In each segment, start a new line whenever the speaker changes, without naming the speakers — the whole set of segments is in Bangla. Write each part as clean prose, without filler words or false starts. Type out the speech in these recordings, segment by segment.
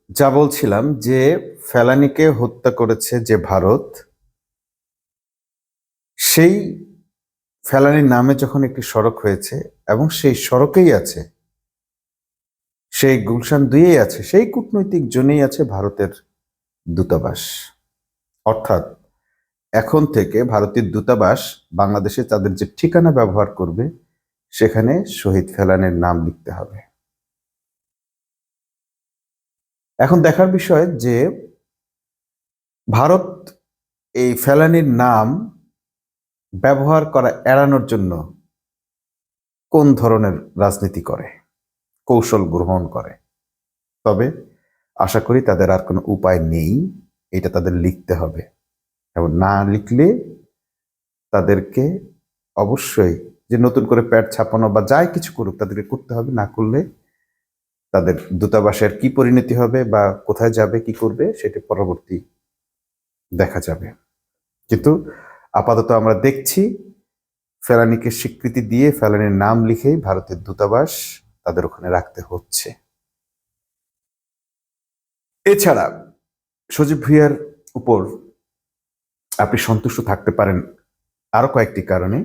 যা বলছিলাম যে ফেলানীকে হত্যা করেছে যে ভারত, সেই ফেলানীর নামে যখন একটি সড়ক হয়েছে এবং সেই সড়কেই আছে, সেই গুলশান 2-এই আছে, সেই কূটনৈতিক জোনেই আছে ভারতের দূতাবাস। অর্থাৎ এখন থেকে ভারতের দূতাবাস বাংলাদেশে তাদের যে ঠিকানা ব্যবহার করবে সেখানে শহীদ ফেলানীর নাম লিখতে হবে। এখন দেখার বিষয় যে ভারত এই ফেলানীর নাম ব্যবহার করা এড়ানোর জন্য কোন ধরনের রাজনীতি করে, কৌশল গ্রহণ করে। তবে আশা করি তাদের আর কোনো উপায় নেই, এটা তাদের লিখতে হবে এবং না লিখলে তাদেরকে অবশ্যই যে নতুন করে প্যাড ছাপানো বা যাই কিছু করুক তাদেরকে করতে হবে, না করলে তাদের দূতাবাসের কি পরিণতি হবে বা কোথায় যাবে কি করবে সেটা পরবর্তী দেখা যাবে। কিন্তু আপাতত আমরা দেখছি ফেলানীকে স্বীকৃতি দিয়ে ফেলানীর নাম লিখেই ভারতের দূতাবাস তাদের ওখানে রাখতে হচ্ছে। এছাড়া সজীব ভুঁইয়ার উপর আপনি সন্তুষ্ট থাকতে পারেন আরো কয়েকটি কারণে।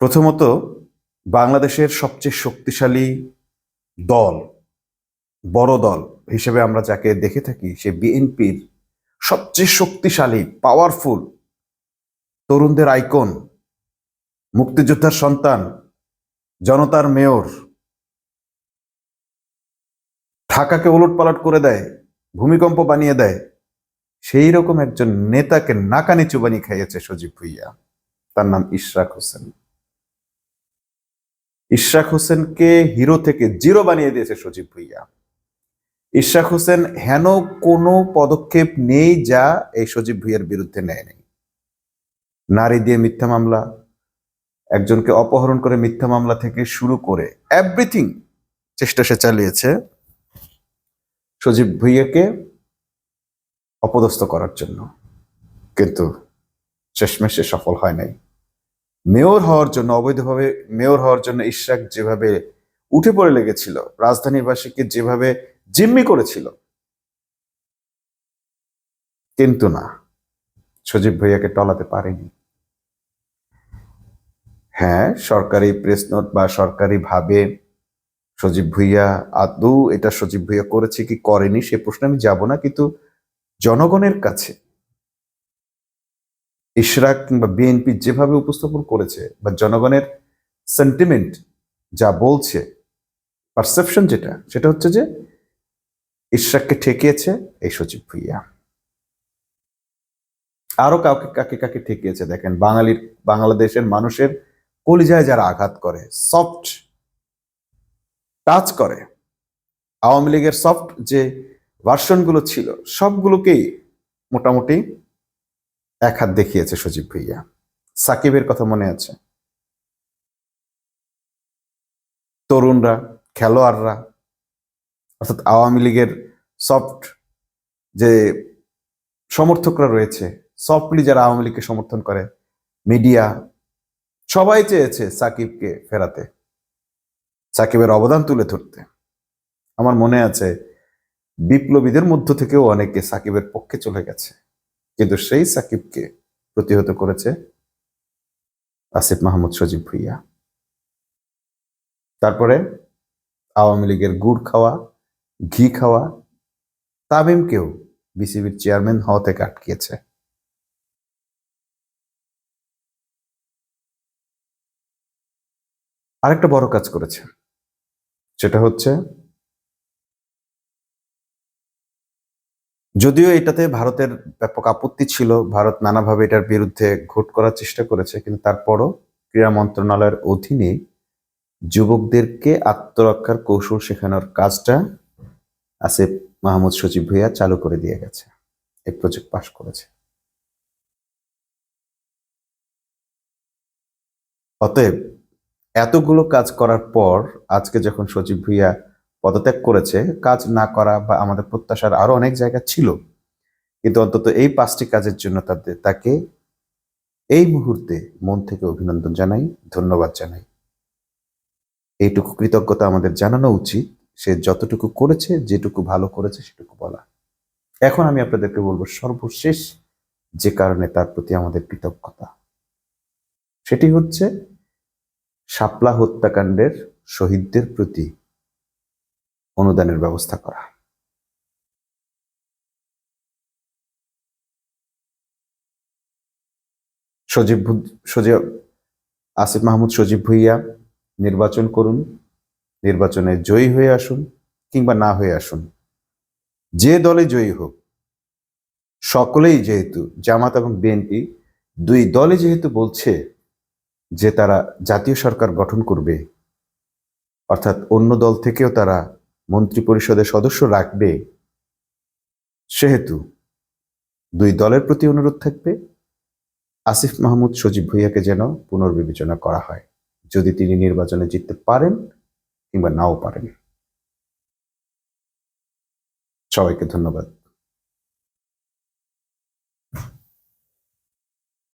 প্রথমত, বাংলাদেশের সবচেয়ে শক্তিশালী দল, বড় দল হিসেবে আমরা যাকে দেখে থাকি, সে বিএনপির সবচেয়ে শক্তিশালী, পাওয়ারফুল, তরুণদের আইকন, মুক্তিযোদ্ধার সন্তান, জনতার মেয়র, ঢাকাকে ওলটপালট করে দেয়, ভূমিকম্প বানিয়ে দেয়, সেই রকম একজন নেতাকে নাকানি চুবানি খাইয়েছে সজীব ভুঁইয়া। তার নাম ইশরাক হোসেন। ইশরাক হোসেনকে হিরো থেকে জিরো বানিয়ে দিয়েছে সজীব ভুঁইয়া। ইশরাক হোসেন হেন কোনো পদক্ষেপ নেই যা এই সজীব ভুঁইয়ার বিরুদ্ধে নেয় নাই। নারী দিয়ে মিথ্যা মামলা, একজনকে অপহরণ করে মিথ্যা মামলা থেকে শুরু করে এভরিথিং চেষ্টা সে চালিয়েছে সজীব ভুঁইয়াকে অপদস্থ করার জন্য, কিন্তু শেষমেশ সে সফল হয় নাই। মেয়র হওয়ার জন্য, অবৈধভাবে মেয়র হওয়ার জন্য ইশরাক যেভাবে উঠে পড়ে লেগেছিল, রাজধানীবাসীকে যেভাবে জিম্মি করেছিল, কিন্তু না, সজীব ভুঁইয়াকে টলাতে পারেনি। হ্যাঁ, সরকারি প্রেস নোট বা সরকারি ভাবে সজীব ভুঁইয়া আদৌ এটা সজীব ভুঁইয়া করেছে কি করেনি সে প্রশ্নে আমি যাব না, কিন্তু জনগণের কাছে ইশরাক কিংবা বিএনপি যেভাবে উপস্থাপন করেছে বা জনগণের সেন্টিমেন্ট যা বলছে, পারসেপশন যেটা, সেটা হচ্ছে যে ইশরাককে ঠেকিয়েছে এই সজীব ভুঁইয়া। আরো কাউকে কাকে কাকে ঠেকিয়েছে দেখেন, বাংলাদেশের মানুষের কলিজায় যারা আঘাত করে, সফট টাচ করে, আওয়ামী লীগের সফট যে ভার্সনগুলো ছিল সবগুলোকেই মোটামুটি এক হাত দেখিয়েছে সজীব ভুঁইয়া। সাকিবের কথা মনে আছে, তরুণরা, খেলোয়াড়রা, অর্থাৎ আওয়ামী লীগের সফট যে সমর্থকরা রয়েছে, সফটলি যারা আওয়ামী লীগকে সমর্থন করে, মিডিয়া, সবাই চেয়েছে সাকিবকে ফেরাতে, সাকিবের অবদান তুলে ধরতে। আমার মনে আছে বিপ্লবীদের মধ্য থেকেও অনেকে সাকিবের পক্ষে চলে গেছে, কিন্তু সেই সাকিবকে প্রতিহত করেছে আসিফ মাহমুদ সজীব ভুঁইয়া। তারপরে আওয়ামী লীগের গুড় খাওয়া, ঘি খাওয়া তামিমকেও বিসিবির চেয়ারম্যান হওয়া থেকে আটকিয়েছে। আরেকটা বড় কাজ করেছে, সেটা হচ্ছে, যদিও এটাতে ভারতের ব্যাপক আপত্তি ছিল, ভারত নানাভাবে এটার বিরুদ্ধে ঘোট করার চেষ্টা করেছে, কিন্তু তারপরও ক্রীড়া মন্ত্রণালয়ের অধীনে যুবকদেরকে আত্মরক্ষার কৌশল শেখানোর কাজটা আসিফ মাহমুদ সজীব ভুঁইয়া চালু করে দিয়ে গেছে, এই প্রজেক্ট পাশ করেছে। অতএব এতগুলো কাজ করার পর আজকে যখন সজীব ভুঁইয়া পদত্যাগ করেছে, কাজ না করা বা আমাদের প্রত্যাশার আরো অনেক জায়গা ছিল, কিন্তু অন্তত এই 5টি কাজের জন্য তাকে এই মুহূর্তে মন থেকে অভিনন্দন জানাই, ধন্যবাদ জানাই। এইটুকু কৃতজ্ঞতা আমাদের জানানো উচিত। সে যতটুকু করেছে, যেটুকু ভালো করেছে সেটুকু বলা। এখন আমি আপনাদেরকে বলবো সর্বশেষ যে কারণে তার প্রতি আমাদের কৃতজ্ঞতা, সেটি হচ্ছে শাপলা হত্যাকাণ্ডের শহীদদের প্রতি অনুদানের ব্যবস্থা করা। সজীব আসিফ মাহমুদ সজীব ভুইয়া নির্বাচন করুন, নির্বাচনে জয়ী হয়ে আসুন কিংবা না হয়ে আসুন, যে দলে জয়ী হোক, সকলেই যেহেতু জামাত এবং বিএনপি দুই দলে যেহেতু বলছে যে তারা জাতীয় সরকার গঠন করবে, অর্থাৎ অন্য দল থেকেও তারা মন্ত্রী পরিষদের সদস্য রাখবে, সেহেতু দুই দলের প্রতি অনুরোধ থাকবে আসিফ মাহমুদ সজীব ভুইয়াকে যেন পুনর্বিবেচনা করা হয়, যদি তিনি নির্বাচনে জিততে পারেন কিংবা নাও পারেন। সবাইকে ধন্যবাদ।